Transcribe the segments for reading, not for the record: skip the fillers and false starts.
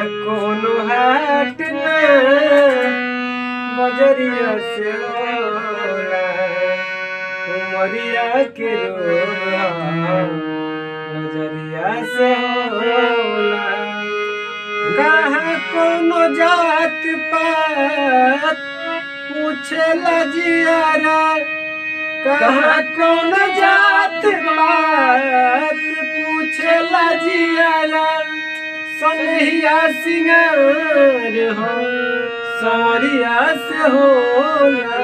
कोनो हाट ना बजरिया से होला, उमरिया के रोग नजरिया से होला। कहाँ कोनो जात पात पूछेला जियारा, कहाँ कोनो जात पात पूछेला जियारा। सनहिया सिंगार हो सवरिया से होला,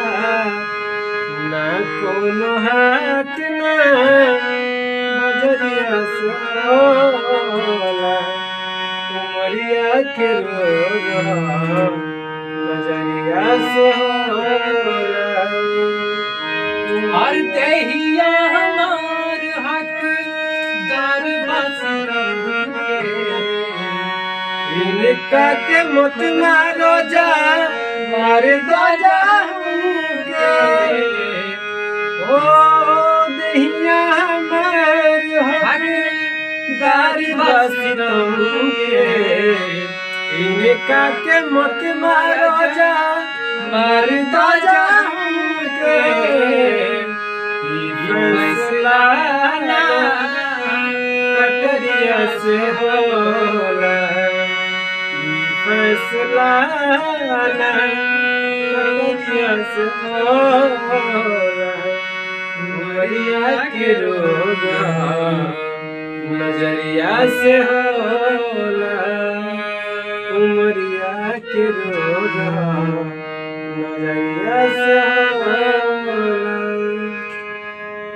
ना कोनो हाट ना बजरिया से होला, उमरिया के रोग नजरिया से होला। हर देहिया हमार हकदार बसरम के, इनका के मत मारो जा मार दो जा हमके। ओ देहिया हमार हकदार बसरम के, इनका के मत मारो जा मार दो जा हमके। फैसला ना कटरिया से होला, फैसला ना कटरिया से होला, उमरिया के रोग नजरिया से होला, उमरिया के रोग नजरिया से होला।